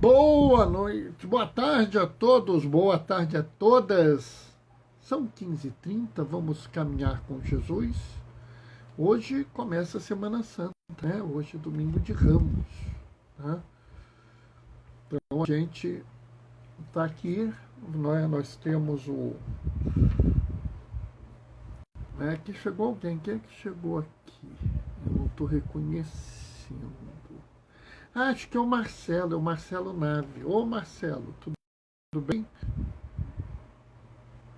Boa noite, boa tarde a todos, boa tarde a todas. São 15h30, vamos caminhar com Jesus. Hoje começa a Semana Santa, né? Hoje é domingo de Ramos, né? Então a gente está aqui, nós temos o... que chegou alguém, quem é que chegou aqui? Eu não estou reconhecendo. Acho que é o Marcelo Nave. Ô Marcelo, tudo bem?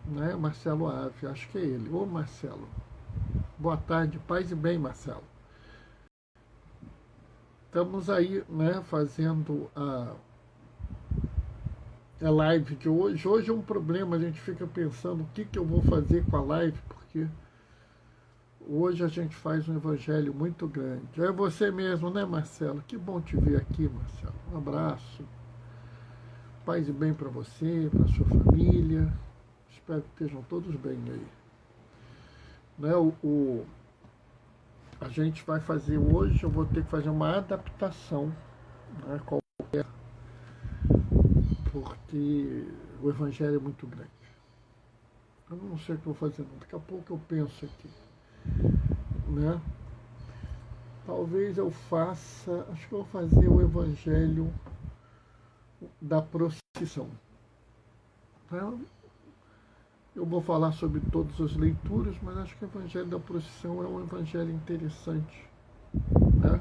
Né? Marcelo Ave, acho que é ele. Ô Marcelo, boa tarde, paz e bem, Marcelo. Estamos aí, né, fazendo a live de hoje. Hoje é um problema, a gente fica pensando o que eu vou fazer com a live, porque hoje a gente faz um evangelho muito grande. É você mesmo, né, Marcelo? Que bom te ver aqui, Marcelo. Um abraço. Paz e bem para você, para sua família. Espero que estejam todos bem aí. Né, a gente vai fazer hoje, eu vou ter que fazer uma adaptação, né, qualquer, porque o evangelho é muito grande. Eu não sei o que eu vou fazer, não. Daqui a pouco eu penso aqui. Né? Talvez eu faça, acho que eu vou fazer o evangelho da procissão. Né? Eu vou falar sobre todas as leituras, mas acho que o evangelho da procissão é um evangelho interessante. Né?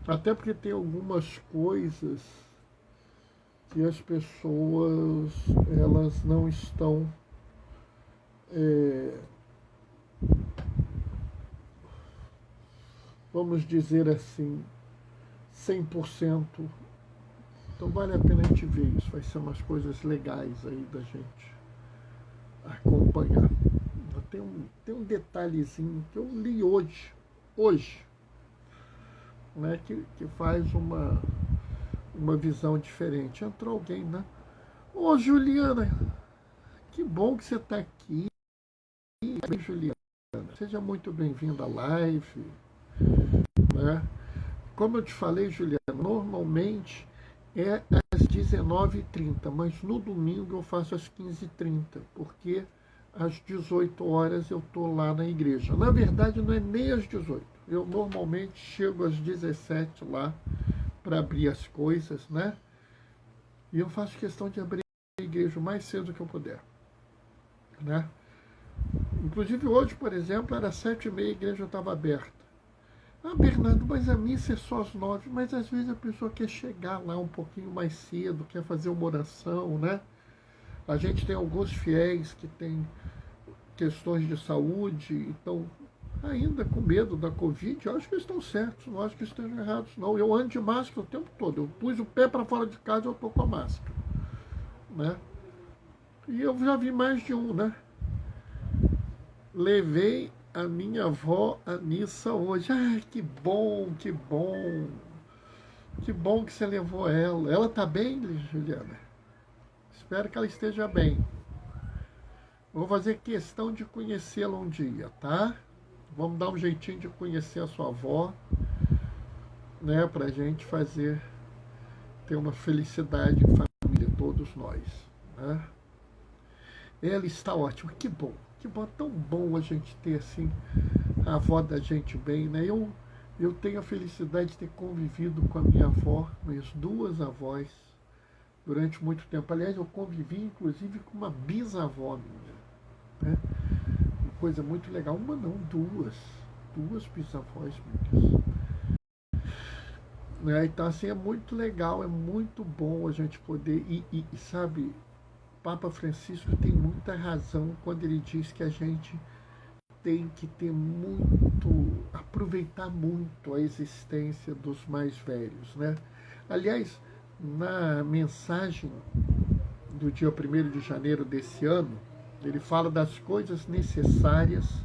Até porque tem algumas coisas que as pessoas elas não estão vamos dizer assim, 100%. Então vale a pena a gente ver isso. Vai ser umas coisas legais aí da gente acompanhar. Tem um detalhezinho que eu li hoje, né, que faz uma visão diferente. Entrou alguém, né? Ô Juliana, que bom que você está aqui. Juliana, seja muito bem-vinda à live. Né? Como eu te falei, Juliana, normalmente é às 19h30, mas no domingo eu faço às 15h30, porque às 18 horas eu estou lá na igreja. Na verdade, não é nem às 18. Eu normalmente chego às 17 lá para abrir as coisas, né? E eu faço questão de abrir a igreja o mais cedo que eu puder, né? Inclusive hoje, por exemplo, era 7h30, a igreja estava aberta. Ah, Bernardo, mas a missa é só às 9. Mas às vezes a pessoa quer chegar lá um pouquinho mais cedo, quer fazer uma oração, né? A gente tem alguns fiéis que têm questões de saúde, então, ainda com medo da Covid, eu acho que eles estão certos, não acho que estejam errados, não. Eu ando de máscara o tempo todo. Eu pus o pé para fora de casa e eu estou com a máscara, né? E eu já vi mais de um, né? Levei a minha avó à missa hoje. Ai, que bom, que bom. Que bom que você levou ela. Ela está bem, Juliana? Espero que ela esteja bem. Vou fazer questão de conhecê-la um dia, tá? Vamos dar um jeitinho de conhecer a sua avó, né? Pra gente ter uma felicidade em família, todos nós, né? Ela está ótima, que bom. Que bom, tão bom a gente ter assim a avó da gente bem, né? Eu tenho a felicidade de ter convivido com a minha avó, minhas duas avós, durante muito tempo. Aliás, eu convivi inclusive com uma bisavó minha, né? Uma coisa muito legal. Uma não, duas bisavós minhas. Né? Então assim, é muito legal, é muito bom a gente poder e sabe, Papa Francisco tem muita razão quando ele diz que a gente tem que aproveitar muito a existência dos mais velhos, né? Aliás, na mensagem do dia 1º de janeiro desse ano, ele fala das coisas necessárias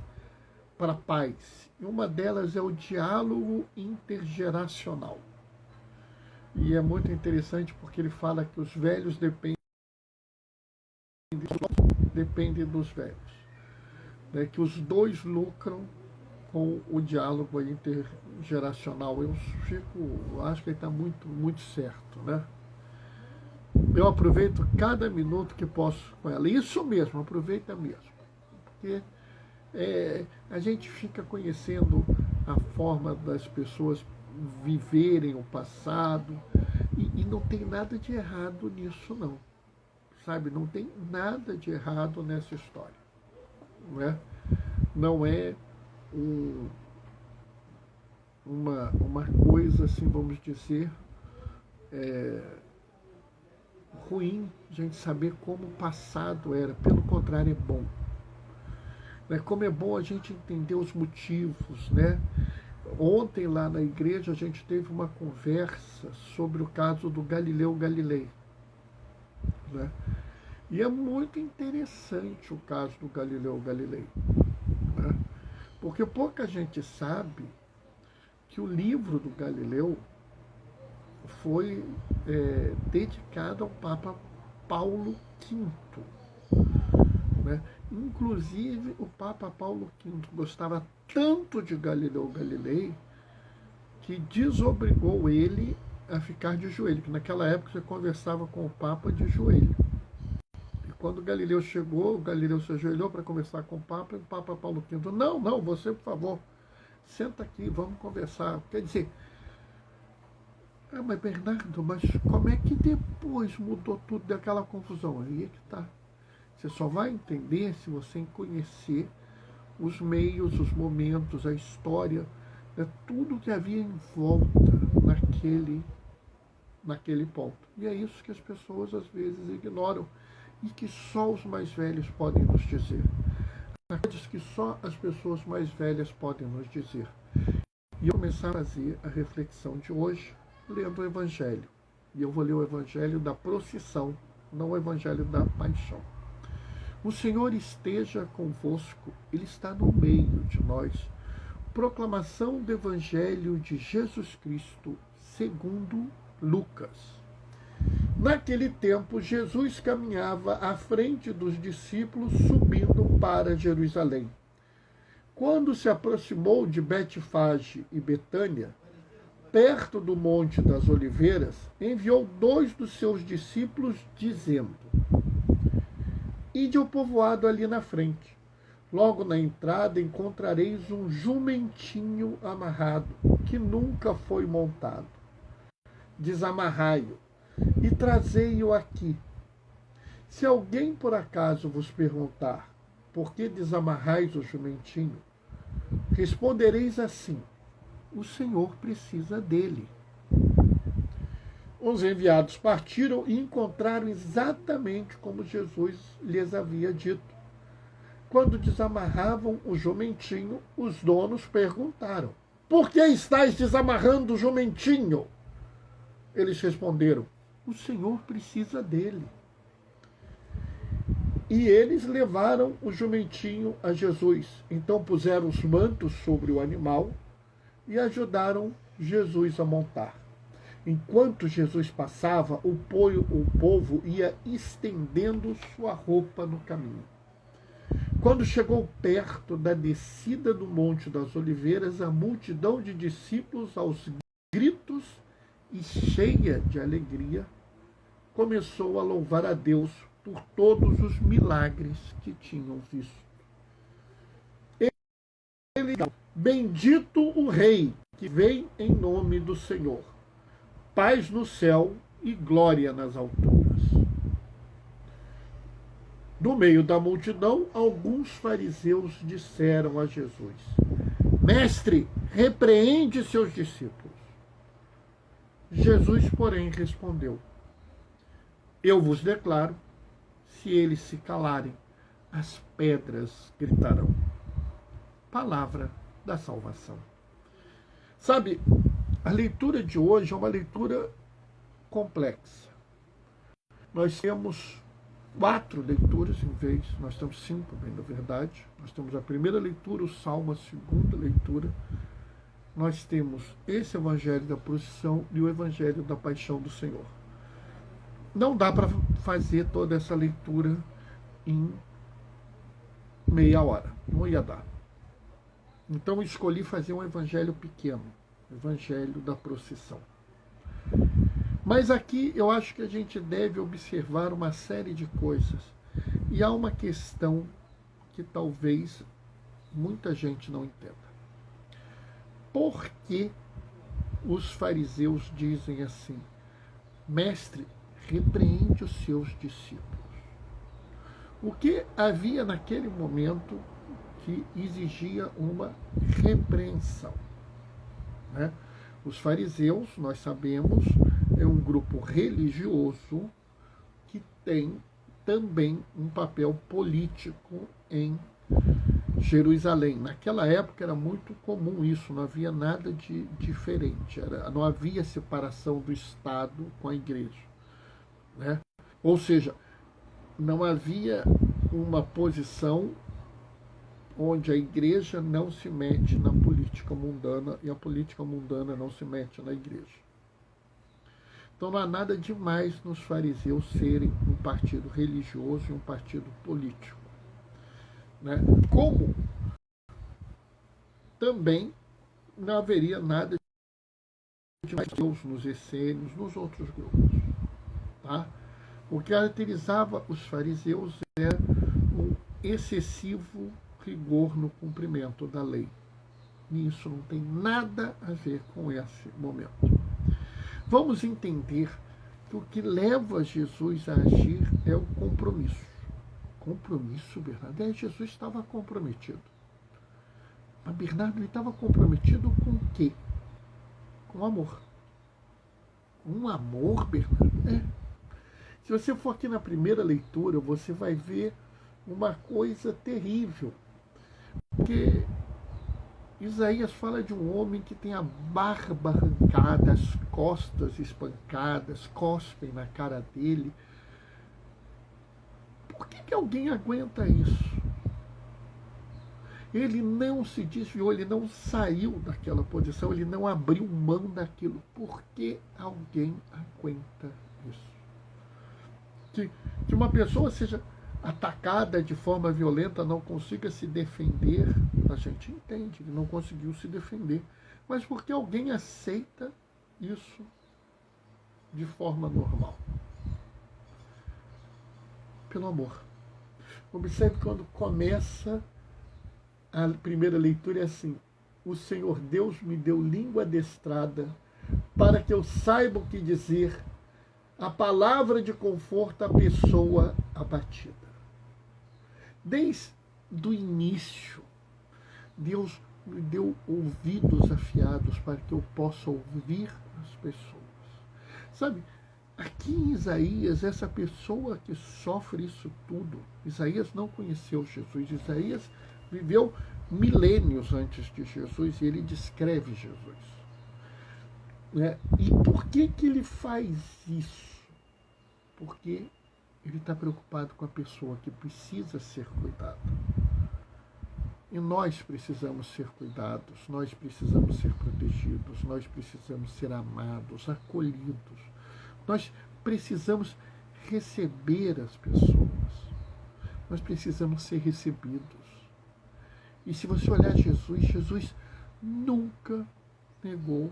para a paz. E uma delas é o diálogo intergeracional. E é muito interessante porque ele fala que os velhos dependem dos velhos. Né, que os dois lucram com o diálogo intergeracional. Eu acho que ele está muito, muito certo, né? Eu aproveito cada minuto que posso com ela. Isso mesmo, aproveita mesmo. Porque a gente fica conhecendo a forma das pessoas viverem o passado e não tem nada de errado nisso, não. Sabe? Não tem nada de errado nessa história. Não é? Não é uma coisa, assim, vamos dizer, ruim a gente saber como o passado era. Pelo contrário, é bom. Né? Como é bom a gente entender os motivos, né? Ontem lá na igreja a gente teve uma conversa sobre o caso do Galileu Galilei, né? E é muito interessante o caso do Galileu Galilei, né? Porque pouca gente sabe que o livro do Galileu foi dedicado ao Papa Paulo V. Né? Inclusive, o Papa Paulo V gostava tanto de Galileu Galilei que desobrigou ele a ficar de joelho, que naquela época você conversava com o Papa de joelho. E quando Galileu chegou, o Galileu se ajoelhou para conversar com o Papa, e o Papa Paulo V, não, você, por favor, senta aqui, vamos conversar. Quer dizer, mas Bernardo, mas como é que depois mudou tudo daquela confusão? Aí é que está. Você só vai entender se você conhecer os meios, os momentos, a história, né, tudo que havia em volta naquele ponto. E é isso que as pessoas às vezes ignoram e que só os mais velhos podem nos dizer. Coisas que só as pessoas mais velhas podem nos dizer. E eu vou começar a fazer a reflexão de hoje lendo o Evangelho. E eu vou ler o Evangelho da procissão, não o Evangelho da paixão. O Senhor esteja convosco, Ele está no meio de nós. Proclamação do Evangelho de Jesus Cristo, segundo Lucas. Naquele tempo, Jesus caminhava à frente dos discípulos, subindo para Jerusalém. Quando se aproximou de Betfage e Betânia, perto do Monte das Oliveiras, enviou 2 dos seus discípulos, dizendo: Ide ao povoado ali na frente. Logo na entrada encontrareis um jumentinho amarrado, que nunca foi montado. Desamarrai-o e trazei-o aqui. Se alguém por acaso vos perguntar: por que desamarrais o jumentinho? Respondereis assim: o Senhor precisa dele. Os enviados partiram e encontraram exatamente como Jesus lhes havia dito. Quando desamarravam o jumentinho, os donos perguntaram: por que estáis desamarrando o jumentinho? Eles responderam: o Senhor precisa dele. E eles levaram o jumentinho a Jesus. Então puseram os mantos sobre o animal e ajudaram Jesus a montar. Enquanto Jesus passava, o povo ia estendendo sua roupa no caminho. Quando chegou perto da descida do Monte das Oliveiras, a multidão de discípulos, aos gritos e cheia de alegria, começou a louvar a Deus por todos os milagres que tinham visto. Ele, bendito o Rei que vem em nome do Senhor. Paz no céu e glória nas alturas. No meio da multidão, alguns fariseus disseram a Jesus: Mestre, repreende seus discípulos. Jesus, porém, respondeu: Eu vos declaro, se eles se calarem, as pedras gritarão. Palavra da salvação. Sabe, a leitura de hoje é uma leitura complexa. Nós temos 4 leituras em vez, nós temos 5, bem na verdade. Nós temos a primeira leitura, o Salmo, a segunda leitura. Nós temos esse Evangelho da procissão e o Evangelho da paixão do Senhor. Não dá para fazer toda essa leitura em meia hora. Não ia dar. Então eu escolhi fazer um evangelho pequeno, evangelho da procissão. Mas aqui eu acho que a gente deve observar uma série de coisas. E há uma questão que talvez muita gente não entenda. Por que os fariseus dizem assim: Mestre, repreende os seus discípulos? O que havia naquele momento que exigia uma repreensão, né? Os fariseus, nós sabemos, é um grupo religioso que tem também um papel político em Jerusalém. Naquela época era muito comum isso, não havia nada de diferente, não havia separação do Estado com a igreja, né? Ou seja, não havia uma posição onde a igreja não se mete na política mundana e a política mundana não se mete na igreja. Então não há nada demais nos fariseus serem um partido religioso e um partido político, né? Como também não haveria nada demais nos essênios, nos outros grupos, tá? O que caracterizava os fariseus era um excessivo rigor no cumprimento da lei. E isso não tem nada a ver com esse momento. Vamos entender que o que leva Jesus a agir é o compromisso. Compromisso, Bernardo? Jesus estava comprometido. Mas Bernardo, ele estava comprometido com o quê? Com amor. Um amor, Bernardo? É. Se você for aqui na primeira leitura, você vai ver uma coisa terrível. Porque Isaías fala de um homem que tem a barba arrancada, as costas espancadas, cospem na cara dele. Por que alguém aguenta isso? Ele não se desviou, ele não saiu daquela posição, ele não abriu mão daquilo. Por que alguém aguenta isso? Que uma pessoa seja atacada de forma violenta, não consiga se defender, a gente entende, ele não conseguiu se defender. Mas por que alguém aceita isso de forma normal? Pelo amor. Observe quando começa a primeira leitura, é assim: o Senhor Deus me deu língua adestrada para que eu saiba o que dizer, a palavra de conforto à pessoa abatida. Desde o início, Deus me deu ouvidos afiados para que eu possa ouvir as pessoas. Sabe, aqui em Isaías, essa pessoa que sofre isso tudo, Isaías não conheceu Jesus, Isaías viveu milênios antes de Jesus e ele descreve Jesus. E por que ele faz isso? Porque ele está preocupado com a pessoa que precisa ser cuidada. E nós precisamos ser cuidados, nós precisamos ser protegidos, nós precisamos ser amados, acolhidos. Nós precisamos receber as pessoas. Nós precisamos ser recebidos. E se você olhar Jesus, Jesus nunca negou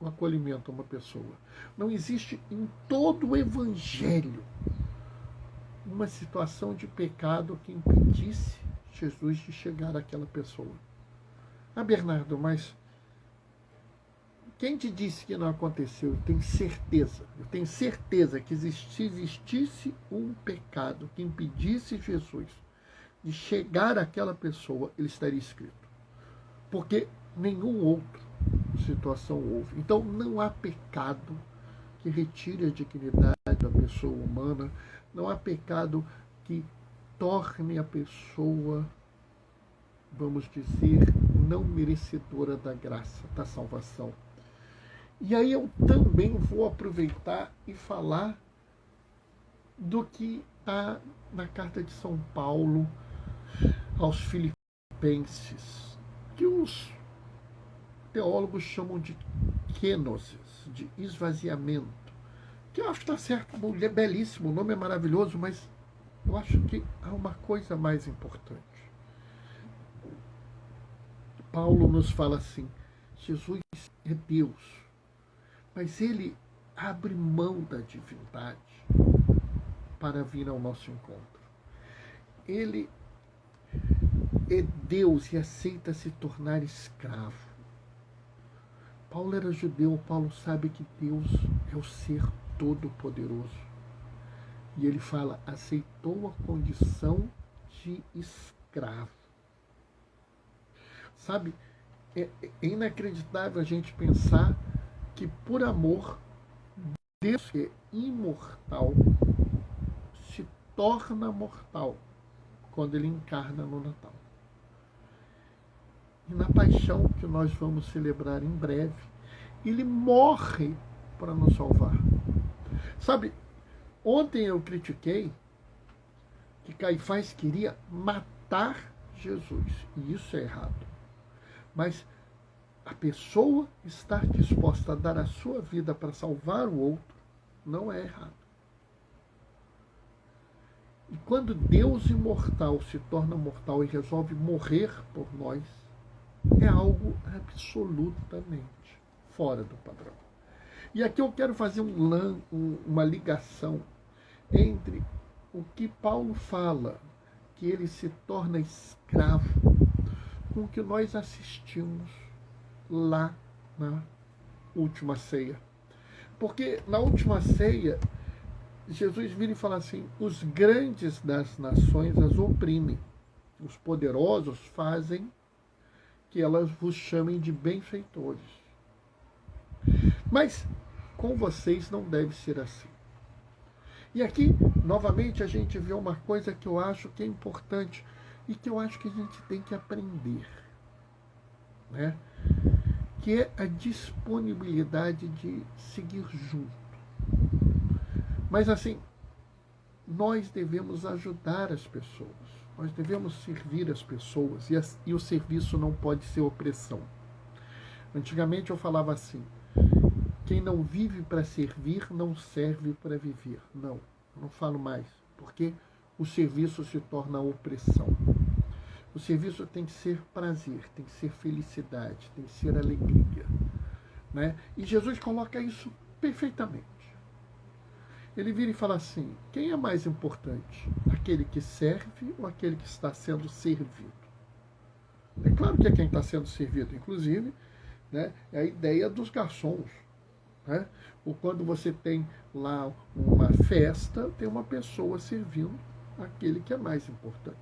o acolhimento a uma pessoa. Não existe em todo o Evangelho uma situação de pecado que impedisse Jesus de chegar àquela pessoa. Ah, Bernardo, mas quem te disse que não aconteceu? Eu tenho certeza que se existisse um pecado que impedisse Jesus de chegar àquela pessoa, ele estaria escrito. Porque nenhum outro situação houve. Então não há pecado que retire a dignidade da pessoa humana, não há pecado que torne a pessoa, vamos dizer, não merecedora da graça, da salvação. E aí eu também vou aproveitar e falar do que está na carta de São Paulo aos Filipenses, que os teólogos chamam de kenosis, de esvaziamento, que eu acho que está certo, é belíssimo, o nome é maravilhoso, mas eu acho que há uma coisa mais importante. Paulo nos fala assim: Jesus é Deus, mas ele abre mão da divindade para vir ao nosso encontro. Ele é Deus e aceita se tornar escravo. Paulo era judeu, Paulo sabe que Deus é o ser todo-poderoso. E ele fala, aceitou a condição de escravo. Sabe, é inacreditável a gente pensar que por amor, Deus que é imortal se torna mortal quando ele encarna no Natal. E na paixão que nós vamos celebrar em breve, ele morre para nos salvar. Sabe, ontem eu critiquei que Caifás queria matar Jesus, e isso é errado. Mas a pessoa estar disposta a dar a sua vida para salvar o outro não é errado. E quando Deus imortal se torna mortal e resolve morrer por nós, é algo absolutamente fora do padrão. E aqui eu quero fazer uma ligação entre o que Paulo fala, que ele se torna escravo, com o que nós assistimos lá na última ceia. Porque na última ceia, Jesus vira e fala assim: os grandes das nações as oprimem, os poderosos fazem que elas vos chamem de benfeitores. Mas com vocês não deve ser assim. E aqui, novamente, a gente vê uma coisa que eu acho que é importante e que eu acho que a gente tem que aprender, né? Que é a disponibilidade de seguir junto. Mas assim, nós devemos ajudar as pessoas, nós devemos servir as pessoas, e o serviço não pode ser opressão. Antigamente eu falava assim: quem não vive para servir, não serve para viver. Não, eu não falo mais, porque o serviço se torna opressão. O serviço tem que ser prazer, tem que ser felicidade, tem que ser alegria, né? E Jesus coloca isso perfeitamente. Ele vira e fala assim: quem é mais importante? Aquele que serve ou aquele que está sendo servido? É claro que é quem está sendo servido, inclusive, né, é a ideia dos garçons. Né? Ou quando você tem lá uma festa, tem uma pessoa servindo aquele que é mais importante.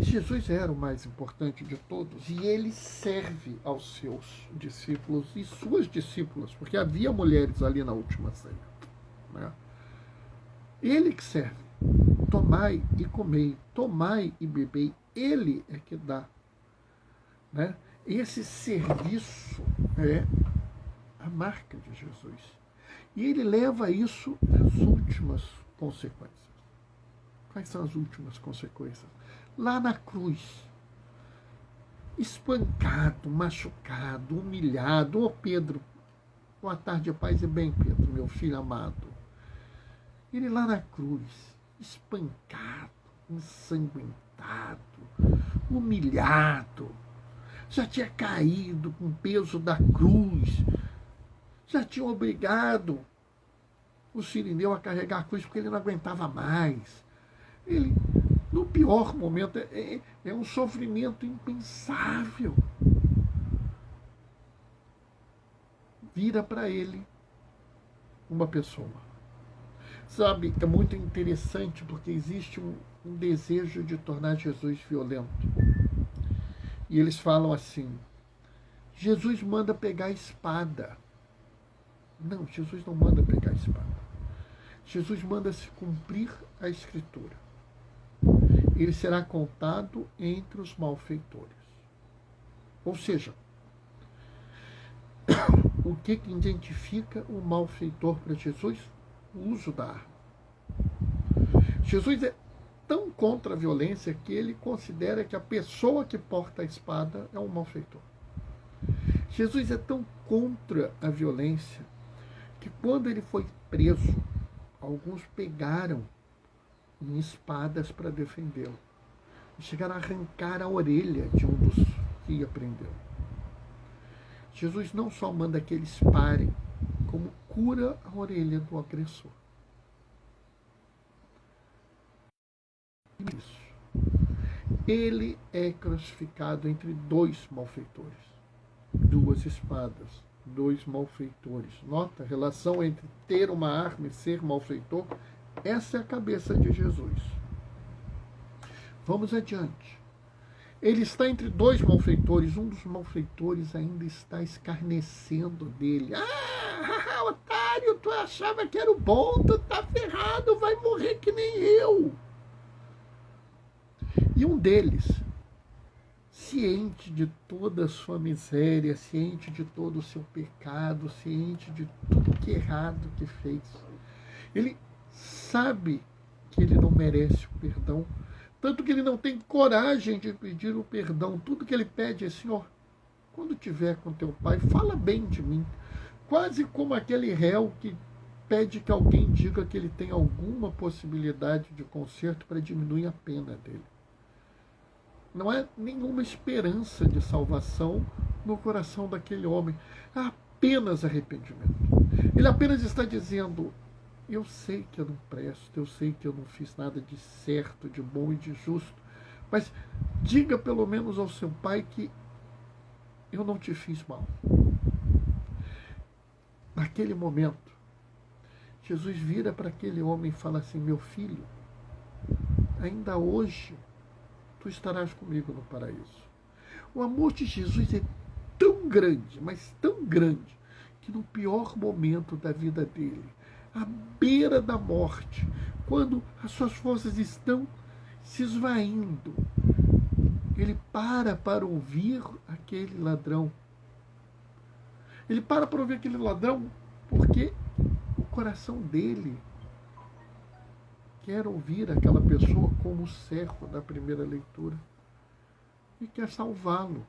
E Jesus era o mais importante de todos, e ele serve aos seus discípulos e suas discípulas, porque havia mulheres ali na última ceia. Né? Ele que serve. Tomai e comei, tomai e bebei, ele é que dá. Né? Esse serviço é a marca de Jesus. E ele leva isso às últimas consequências. Quais são as últimas consequências? Lá na cruz, espancado, machucado, humilhado. Ô Pedro, boa tarde, paz e bem, Pedro, meu filho amado. Ele lá na cruz, espancado, ensanguentado, humilhado, já tinha caído com o peso da cruz, já tinha obrigado o sirineu a carregar a cruz porque ele não aguentava mais. Ele, no pior momento, é um sofrimento impensável. Vira para ele uma pessoa. Sabe, é muito interessante porque existe um desejo de tornar Jesus violento. E eles falam assim: Jesus manda pegar a espada. Não, Jesus não manda pegar a espada. Jesus manda se cumprir a Escritura. Ele será contado entre os malfeitores. Ou seja, o que identifica o malfeitor para Jesus? O uso da arma. Jesus é tão contra a violência que ele considera que a pessoa que porta a espada é um malfeitor. Jesus é tão contra a violência que quando ele foi preso, alguns pegaram em espadas para defendê-lo. E chegaram a arrancar a orelha de um dos que aprenderam. Jesus não só manda que eles parem, como cura a orelha do agressor. Isso. Ele é crucificado entre dois malfeitores, duas espadas, dois malfeitores. Nota a relação entre ter uma arma e ser malfeitor. Essa é a cabeça de Jesus. Vamos adiante. Ele está entre dois malfeitores. Um dos malfeitores ainda está escarnecendo dele. Ah, otário, tu achava que era o bom, tu tá ferrado, vai morrer que nem eu. E um deles, ciente de toda a sua miséria, ciente de todo o seu pecado, ciente de tudo que errado que fez, ele sabe que ele não merece o perdão, tanto que ele não tem coragem de pedir o perdão. Tudo que ele pede é: Senhor, quando tiver com teu pai, fala bem de mim. Quase como aquele réu que pede que alguém diga que ele tem alguma possibilidade de conserto para diminuir a pena dele. Não há nenhuma esperança de salvação no coração daquele homem. Há apenas arrependimento. Ele apenas está dizendo: eu sei que eu não presto, eu sei que eu não fiz nada de certo, de bom e de justo, mas diga pelo menos ao seu pai que eu não te fiz mal. Naquele momento, Jesus vira para aquele homem e fala assim: meu filho, ainda hoje tu estarás comigo no paraíso. O amor de Jesus é tão grande, mas tão grande, que no pior momento da vida dele, à beira da morte, quando as suas forças estão se esvaindo, ele para ouvir aquele ladrão. Ele para ouvir aquele ladrão porque o coração dele quer ouvir aquela pessoa como o servo da primeira leitura e quer salvá-lo.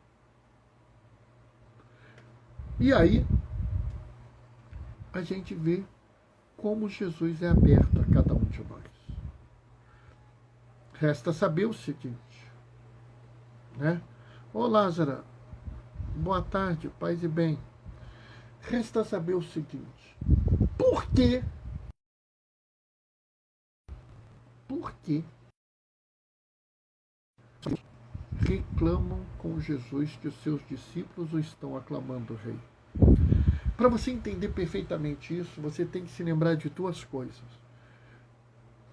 E aí a gente vê como Jesus é aberto a cada um de nós. Resta saber o seguinte, né? Ô Lázaro, boa tarde, paz e bem. Resta saber o seguinte: por que reclamam com Jesus que os seus discípulos o estão aclamando rei? Para você entender perfeitamente isso, você tem que se lembrar de duas coisas.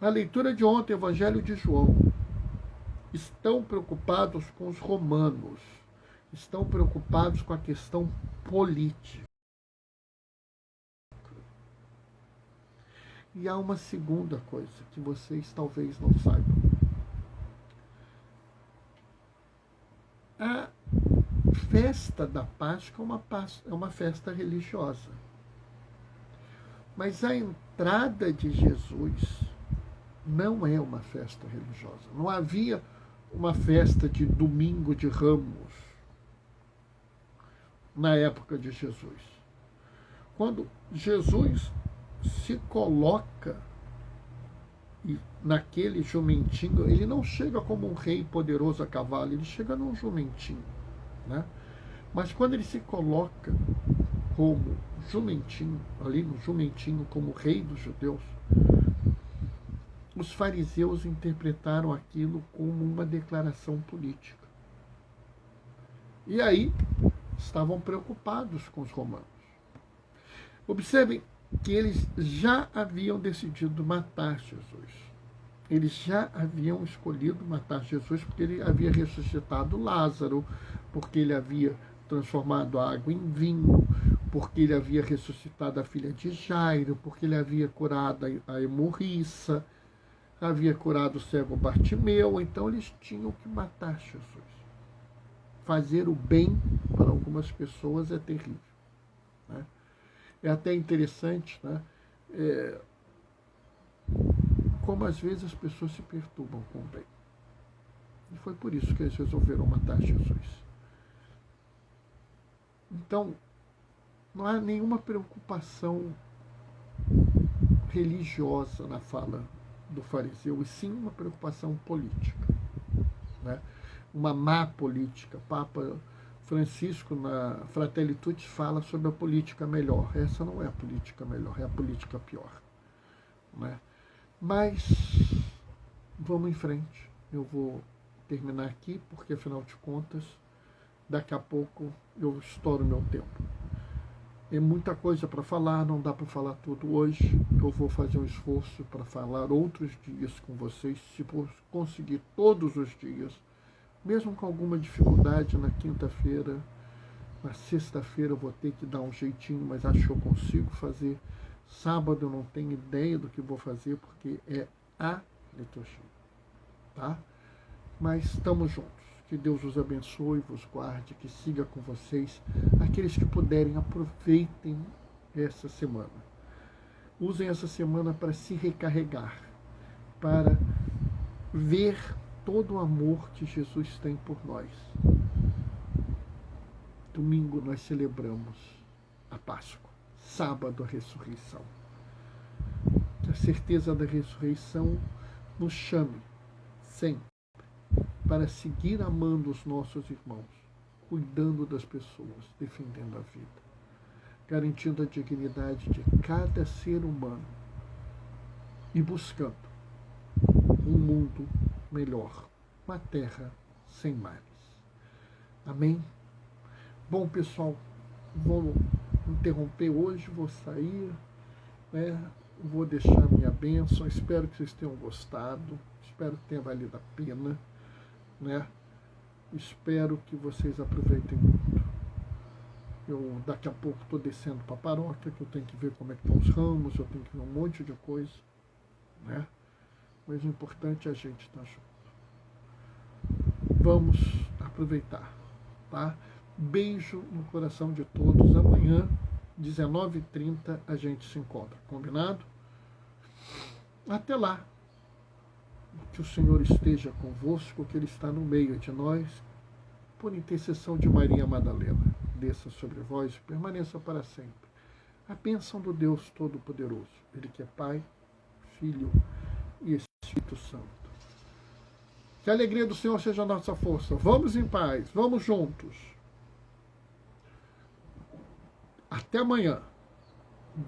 Na leitura de ontem, Evangelho de João, estão preocupados com os romanos, estão preocupados com a questão política. E há uma segunda coisa que vocês talvez não saibam. A festa da Páscoa é uma festa religiosa. Mas a entrada de Jesus não é uma festa religiosa. Não havia uma festa de Domingo de Ramos na época de Jesus. Quando Jesus se coloca naquele jumentinho, ele não chega como um rei poderoso a cavalo, ele chega num jumentinho, né? Mas quando ele se coloca como jumentinho, ali no jumentinho como rei dos judeus, os fariseus interpretaram aquilo como uma declaração política. E aí estavam preocupados com os romanos. Observem que eles já haviam decidido matar Jesus. Eles já haviam escolhido matar Jesus porque ele havia ressuscitado Lázaro, porque ele havia transformado a água em vinho, porque ele havia ressuscitado a filha de Jairo, porque ele havia curado a hemorriça, havia curado o cego Bartimeu. Então eles tinham que matar Jesus. Fazer o bem para algumas pessoas é terrível, né? É até interessante, né? Como às vezes as pessoas se perturbam com o bem. E foi por isso que eles resolveram matar Jesus. Então, não há nenhuma preocupação religiosa na fala do fariseu, e sim uma preocupação política, né? uma má política. Papa Francisco, na Fratelli Tutti, fala sobre a política melhor. Essa não é a política melhor, é a política pior. Né? Mas vamos em frente. Eu vou terminar aqui, porque afinal de contas, daqui a pouco eu estouro meu tempo. Tem muita coisa para falar, não dá para falar tudo hoje. Eu vou fazer um esforço para falar outros dias com vocês, se conseguir todos os dias, mesmo com alguma dificuldade na quinta-feira. Na sexta-feira eu vou ter que dar um jeitinho, mas acho que eu consigo fazer. Sábado eu não tenho ideia do que vou fazer, porque é a liturgia. Tá? Mas estamos juntos. Que Deus os abençoe, vos guarde, que siga com vocês. Aqueles que puderem, aproveitem essa semana. Usem essa semana para se recarregar, para ver todo o amor que Jesus tem por nós. Domingo nós celebramos a Páscoa, sábado a ressurreição. Que a certeza da ressurreição nos chame sempre para seguir amando os nossos irmãos, cuidando das pessoas, defendendo a vida, garantindo a dignidade de cada ser humano e buscando um mundo melhor, uma terra sem males. Amém? Bom, pessoal, vou interromper hoje, vou sair, né? Vou deixar minha bênção, espero que vocês tenham gostado, espero que tenha valido a pena. Né? Espero que vocês aproveitem muito. Eu daqui a pouco estou descendo para a paróquia, que eu tenho que ver como é que estão os ramos, eu tenho que ver um monte de coisa. Né? Mas o importante é a gente estar junto. Vamos aproveitar. Tá? Beijo no coração de todos. Amanhã, 19h30, a gente se encontra. Combinado? Até lá. Que o Senhor esteja convosco, que Ele está no meio de nós, por intercessão de Maria Madalena. Desça sobre vós e permaneça para sempre. A bênção do Deus Todo-Poderoso, Ele que é Pai, Filho e Espírito Santo. Que a alegria do Senhor seja a nossa força. Vamos em paz, vamos juntos. Até amanhã,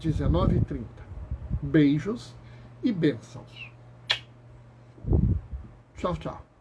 19h30. Beijos e bênçãos. Tchau, tchau.